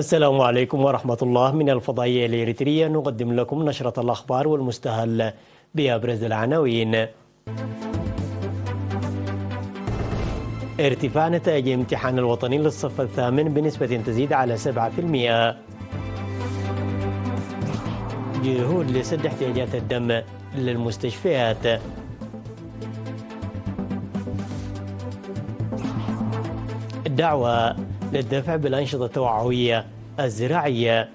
السلام عليكم ورحمة الله. من الفضائية الإريترية نقدم لكم نشرة الأخبار والمستهل بأبرز العناوين. ارتفاع نتائج الامتحان الوطني للصف الثامن بنسبة تزيد على 7%. جهود لسد احتياجات الدم للمستشفيات. الدعوة للدفع بالأنشطة التوعوية الزراعية.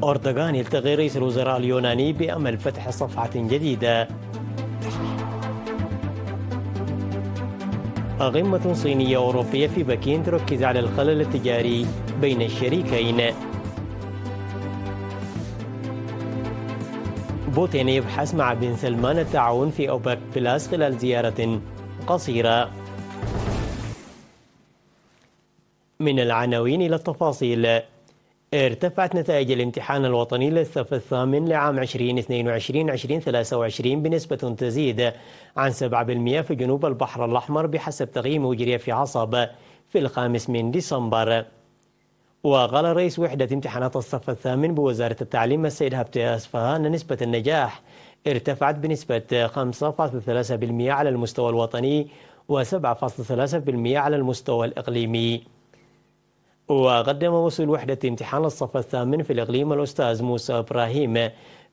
أردوغان يلتقي رئيس الوزراء اليوناني بأمل فتح صفحة جديدة. قمة صينية أوروبية في بكين تركز على الخلل التجاري بين الشريكين. بوتين يبحث مع بن سلمان التعاون في أوبك بلاس خلال زيارة قصيرة. من العناوين إلى التفاصيل. ارتفعت نتائج الامتحان الوطني للصف الثامن لعام 2022-2023 بنسبة تزيد عن 7% في جنوب البحر الأحمر بحسب تقييم مجري في عصب في 5 ديسمبر. وقال رئيس وحدة امتحانات الصف الثامن بوزارة التعليم السيد هبتي أسفها أن نسبة النجاح ارتفعت بنسبة 5.3% على المستوى الوطني و7.3% على المستوى الإقليمي. وقدم مسؤول وحدة امتحان الصف الثامن في الإقليم الأستاذ موسى إبراهيم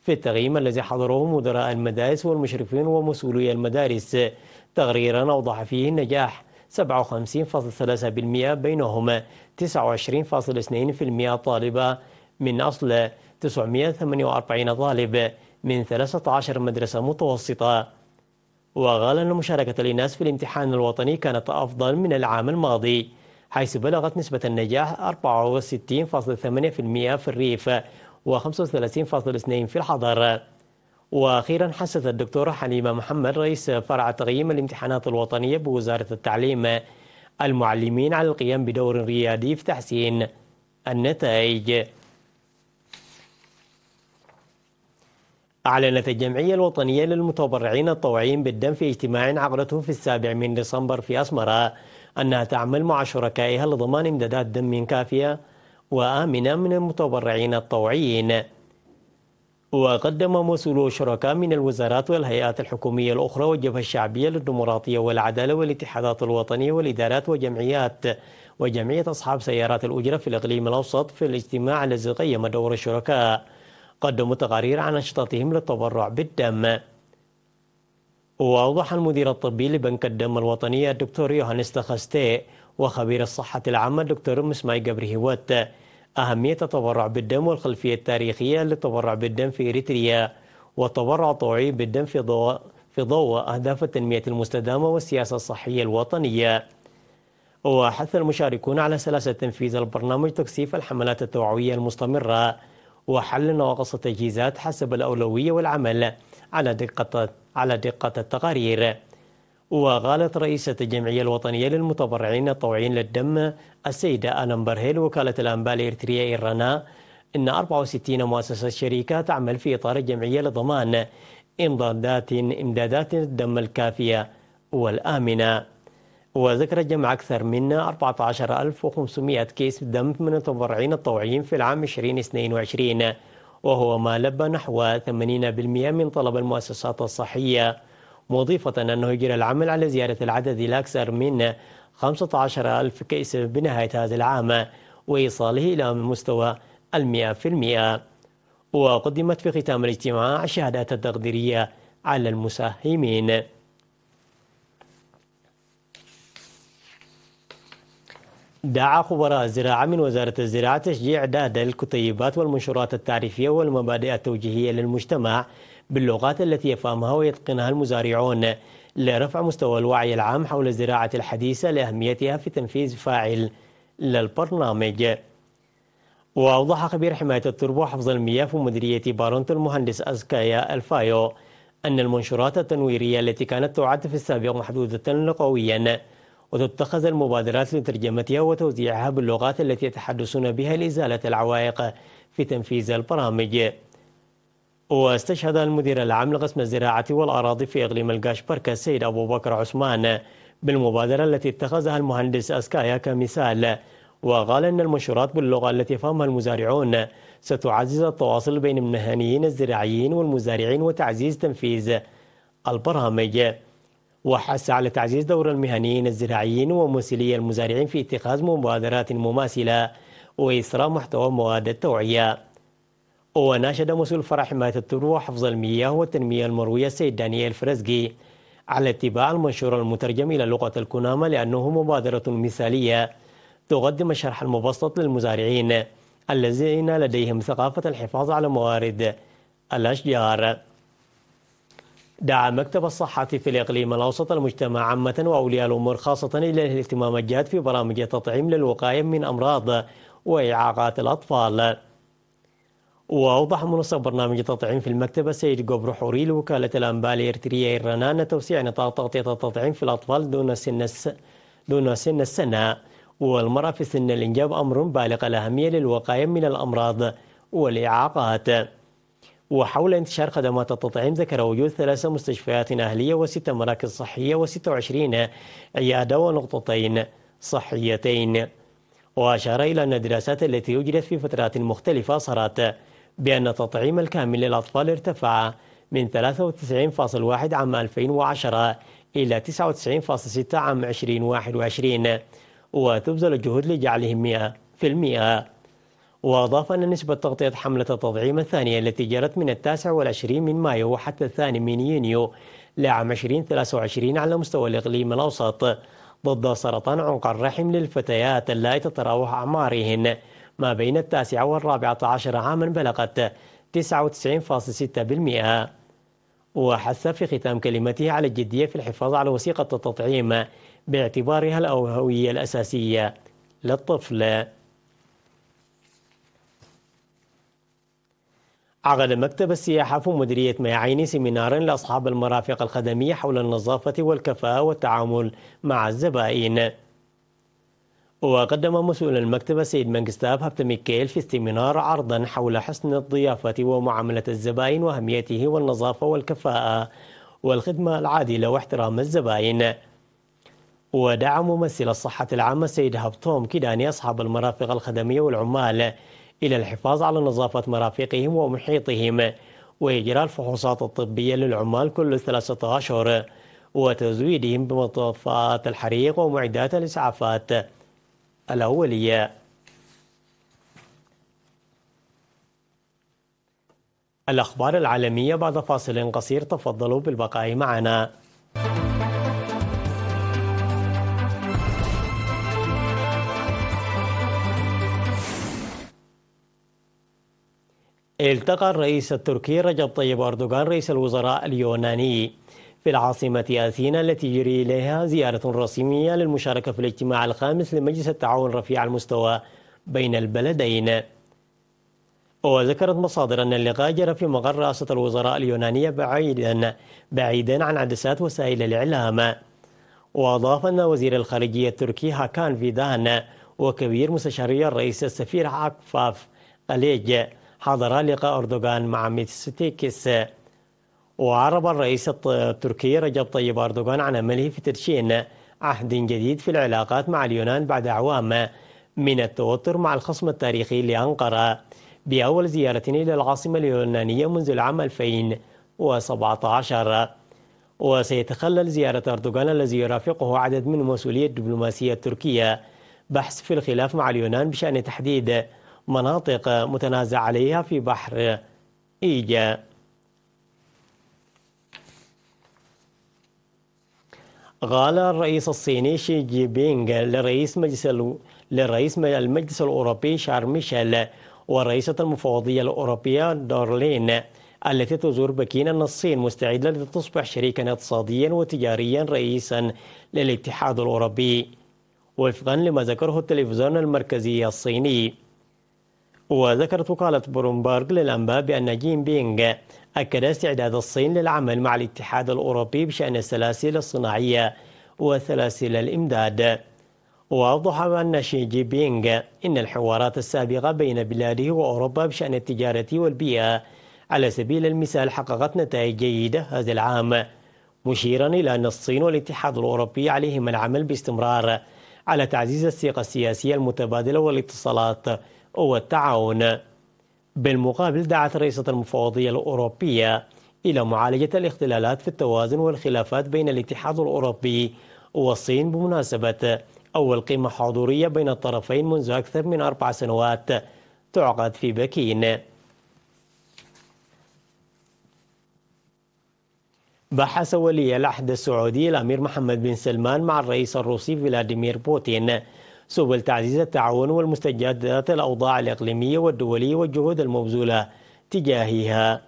في التقييم الذي حضره مدراء المدارس والمشرفين ومسؤولي المدارس تقريرا أوضح فيه النجاح 57.3%، بينهم 29.2% طالبة من أصل 948 طالب من 13 مدرسة متوسطة. وقال أن مشاركة الإناث في الامتحان الوطني كانت أفضل من العام الماضي، حيث بلغت نسبة النجاح 64.8% في الريف و35.2% في الحضر. وأخيرا حثت الدكتورة حليمة محمد رئيس فرع تقييم الامتحانات الوطنية بوزارة التعليم المعلمين على القيام بدور ريادي في تحسين النتائج. أعلنت الجمعية الوطنية للمتبرعين الطوعيين بالدم في اجتماع عقدته في 7 ديسمبر في أسمرة أنها تعمل مع شركائها لضمان إمدادات دم كافية وآمنة من المتبرعين الطوعيين. وقدم مسؤولو الشركاء من الوزارات والهيئات الحكومية الأخرى والجبهة الشعبية للديمقراطية والعدالة والاتحادات الوطنية والإدارات وجمعية أصحاب سيارات الأجرة في الإقليم الأوسط في الاجتماع الذي قيم دور الشركاء قدموا تقارير عن أنشطتهم للتبرع بالدم. وأوضح المدير الطبي لبنك الدم الوطني الدكتور يوهانس تخستي وخبير الصحة العامة الدكتور مسماي جبريهوت أهمية التبرع بالدم والخلفية التاريخية للتبرع بالدم في إريتريا والتبرع الطوعي بالدم في ضوء أهداف التنمية المستدامة والسياسة الصحية الوطنية. وحث المشاركون على سلاسة تنفيذ البرنامج، تكثيف الحملات التوعوية المستمرة وحل نواقص التجهيزات حسب الأولوية والعمل على دقة التقارير. وقالت رئيسة الجمعية الوطنية للمتبرعين الطوعيين للدم السيدة آلان برهيل وكالة الأنباء الإريترية إيرانا إن 64 مؤسسة شريكة تعمل في إطار الجمعية لضمان إمدادات الدم الكافية والآمنة. وذكر الجمع أكثر من 14,500 كيس دم من المتبرعين الطوعيين في العام 2022، وهو ما لبى نحو 80% من طلب المؤسسات الصحية، مضيفة أنه يجري العمل على زيادة العدد إلى أكثر من 15,000 كيس بنهاية هذا العام وإيصاله إلى مستوى 100%. وقدمت في ختام الاجتماع الشهادات التقديرية على المساهمين. دعا خبراء الزراعة من وزارة الزراعة تشجيع إعداد الكتيبات والمنشورات التعريفية والمبادئ التوجيهية للمجتمع باللغات التي يفهمها ويتقنها المزارعون لرفع مستوى الوعي العام حول الزراعة الحديثة لأهميتها في تنفيذ فاعل للبرنامج. وأوضح خبير حماية التربة وحفظ المياه في مديرية بارونتو المهندس أزكايا الفايو أن المنشورات التنويرية التي كانت تعد في السابق محدودة لغويا وتتخذ المبادرات لترجمتها وتوزيعها باللغات التي يتحدثون بها لإزالة العوائق في تنفيذ البرامج. واستشهد المدير العام لقسم الزراعة والأراضي في إقليم القاش بركة السيد أبو بكر عثمان بالمبادرة التي اتخذها المهندس أسكايا كمثال، وقال أن المنشورات باللغة التي يفهمها المزارعون ستعزز التواصل بين المهنيين الزراعيين والمزارعين وتعزيز تنفيذ البرامج. وحث على تعزيز دور المهنيين الزراعيين وممثلي المزارعين في اتخاذ مبادرات مماثلة وإثراء محتوى مواد التوعية. وناشد مسؤول فرع حماية التربة وحفظ المياه والتنمية المروية السيد دانيال فرزقي على اتباع المنشور المترجم إلى لغة الكنامة لأنه مبادرة مثالية تقدم الشرح المبسط للمزارعين الذين لديهم ثقافة الحفاظ على موارد الأشجار. دعا مكتب الصحة في الإقليم الأوسط المجتمع عامة وأولياء الأمور خاصة إلى الاهتمام الجاد في برامج التطعيم للوقاية من أمراض وإعاقات الأطفال. وأوضح منسق برنامج التطعيم في المكتب السيد جبر حوري لوكالة الأنباء الإرترية إيرانان توسيع نطاق تغطية التطعيم في الأطفال دون سن السنة والمرأة في سن الإنجاب أمر بالغ الأهمية للوقاية من الأمراض والإعاقات. وحول انتشار خدمات التطعيم ذكر وجود 3 مستشفيات أهلية و6 مراكز صحية و26 عيادة ونقطتين صحيتين. وأشار إلى أن الدراسات التي أجرت في فترات مختلفة أظهرت بأن التطعيم الكامل للأطفال ارتفع من 93.1 عام 2010 إلى 99.6 عام 2021 وتبذل الجهود لجعلهم 100%. وأضاف أن نسبة تغطية حملة التطعيم الثانية التي جرت من 29 من مايو وحتى 2 من يونيو لعام 2023 على مستوى الإقليم الأوسط ضد سرطان عنق الرحم للفتيات اللاتي تتراوح أعمارهن ما بين 9 و14 عاما بلغت 99.6%. وحث في ختام كلمته على الجدية في الحفاظ على وثيقة التطعيم باعتبارها الأولوية الأساسية للطفل. عقد مكتب السياحة في مديرية ميعين سيمينارا لأصحاب المرافق الخدمية حول النظافة والكفاءة والتعامل مع الزبائن. وقدم مسؤول المكتب السيد منجستاف هبت ميكيل في السيمينار عرضا حول حسن الضيافة ومعاملة الزبائن وأهميته والنظافة والكفاءة والخدمة العادلة واحترام الزبائن. ودعا ممثل الصحة العامة السيد هبتوم كيداني أصحاب المرافق الخدمية والعمال إلى الحفاظ على نظافة مرافقهم ومحيطهم وإجراء الفحوصات الطبية للعمال كل 3 أشهر وتزويدهم بمطفات الحريق ومعدات الإسعافات الأولية. الأخبار العالمية بعد فاصل قصير، تفضلوا بالبقاء معنا. التقى الرئيس التركي رجب طيب أردوغان رئيس الوزراء اليوناني في العاصمة أثينا التي يجري إليها زيارة رسمية للمشاركة في الاجتماع الخامس لمجلس التعاون رفيع المستوى بين البلدين. وذكرت مصادر أن اللقاء جرى في مقر رئاسة الوزراء اليونانية بعيدا عن عدسات وسائل الإعلام. وأضاف أن وزير الخارجية التركي هاكان فيدان وكبير مستشاري الرئيس السفير عفاف أليج حضر لقاء أردوغان مع ميتسوتاكيس. وعرب الرئيس التركي رجب طيب أردوغان عن أمله في تدشين عهد جديد في العلاقات مع اليونان بعد أعوام من التوتر مع الخصم التاريخي لأنقرة بأول زيارة إلى العاصمة اليونانية منذ العام 2017. وسيتخلل زيارة أردوغان الذي يرافقه عدد من مسؤولي الدبلوماسية التركية بحث في الخلاف مع اليونان بشأن تحديد مناطق متنازع عليها في بحر إيجا. قال الرئيس الصيني شي جي بينغ لرئيس المجلس الأوروبي شارل ميشيل والرئيسة المفوضية الأوروبية دورلين التي تزور بكين أن الصين مستعدة لتصبح شريكا اقتصاديا وتجاريا رئيسا للاتحاد الأوروبي وفقا لما ذكره التلفزيون المركزي الصيني. وذكرت وكالة بلومبرغ للأنباء بأن جين بينغ أكد استعداد الصين للعمل مع الاتحاد الأوروبي بشأن السلاسل الصناعية وسلاسل الإمداد. وأوضح أن شي جي بينغ إن الحوارات السابقة بين بلاده وأوروبا بشأن التجارة والبيئة على سبيل المثال حققت نتائج جيدة هذا العام، مشيرا إلى أن الصين والاتحاد الأوروبي عليهما العمل باستمرار على تعزيز الثقة السياسية المتبادلة والاتصالات والتعاون. بالمقابل دعت الرئيسة المفوضية الأوروبية إلى معالجة الاختلالات في التوازن والخلافات بين الاتحاد الأوروبي والصين بمناسبة أول قمة حضورية بين الطرفين منذ أكثر من 4 سنوات تعقد في بكين. بحث ولي العهد السعودي الأمير محمد بن سلمان مع الرئيس الروسي فلاديمير بوتين سبل تعزيز التعاون والمستجدات الأوضاع الإقليمية والدولية والجهود المبذولة تجاهها.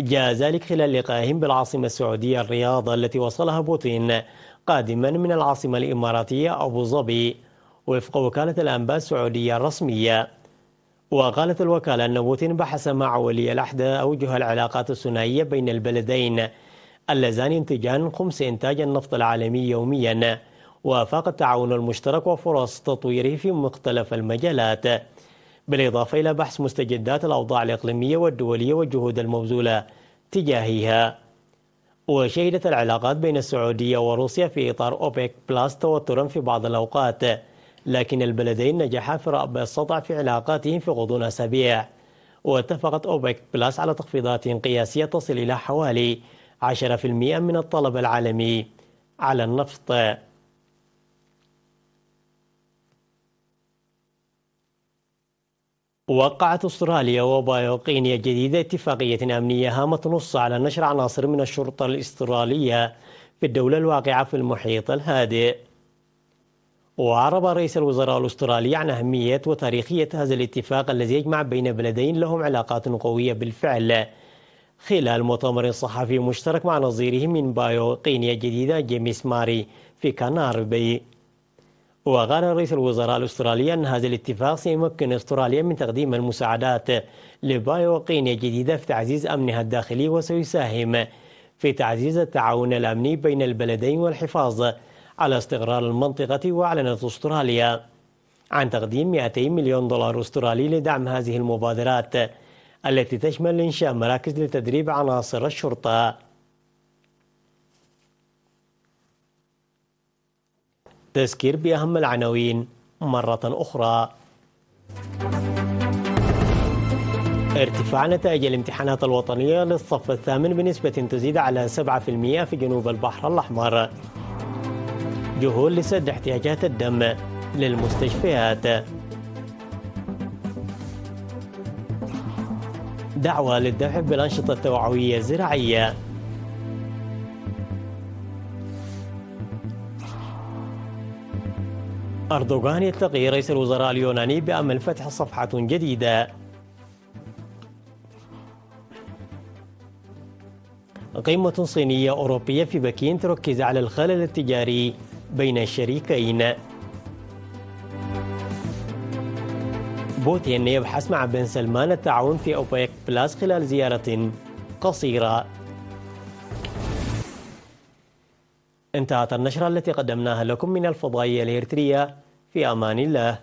جاء ذلك خلال لقائهم بالعاصمة السعودية الرياض التي وصلها بوتين قادما من العاصمة الإماراتية أبو ظبي وفق وكالة الأنباء السعودية الرسمية. وقالت الوكالة أن بوتين بحث مع ولي العهد أوجه العلاقات الثنائية بين البلدين اللذان ينتجان خمس إنتاج النفط العالمي يوميا، وافاق التعاون المشترك وفرص تطويره في مختلف المجالات، بالإضافة إلى بحث مستجدات الأوضاع الإقليمية والدولية والجهود المبذولة تجاهها. وشهدت العلاقات بين السعودية وروسيا في إطار أوبك بلاس توترا في بعض الأوقات، لكن البلدين نجحا في رأب السطع في علاقاتهم في غضون أسابيع. واتفقت أوبك بلاس على تخفيضات قياسية تصل إلى حوالي 10% من الطلب العالمي على النفط. وقعت أستراليا وبايوقينيا جديدة اتفاقية أمنية هامة تنص على نشر عناصر من الشرطة الأسترالية في الدولة الواقعة في المحيط الهادئ. وأعرب رئيس الوزراء الأسترالي عن أهمية وتاريخية هذا الاتفاق الذي يجمع بين بلدين لهم علاقات قوية بالفعل، خلال مؤتمر صحفي مشترك مع نظيره من بايوقينيا الجديدة جيمس ماري في كاناربي. وقال رئيس الوزراء الأسترالي أن هذا الاتفاق سيمكن أستراليا من تقديم المساعدات لبايوقينيا الجديدة في تعزيز أمنها الداخلي، وسيساهم في تعزيز التعاون الأمني بين البلدين والحفاظ على استقرار المنطقة. وأعلنت أستراليا عن تقديم 200 مليون دولار أسترالي لدعم هذه المبادرات التي تشمل إنشاء مراكز لتدريب عناصر الشرطة. تذكير بأهم العناوين مرة أخرى. ارتفاع نتائج الامتحانات الوطنية للصف الثامن بنسبة تزيد على 7% في جنوب البحر الأحمر. جهود لسد احتياجات الدم للمستشفيات. دعوة للدفع بالأنشطة التوعوية الزراعية. أردوغان يلتقي رئيس الوزراء اليوناني بأمل فتح صفحة جديدة. قمة صينية أوروبية في بكين تركز على الخلل التجاري بين الشريكين. بوتين يبحث مع بن سلمان التعاون في أوبك بلاس خلال زيارة قصيرة. انتهت النشرة التي قدمناها لكم من الفضائية الإريترية. في أمان الله.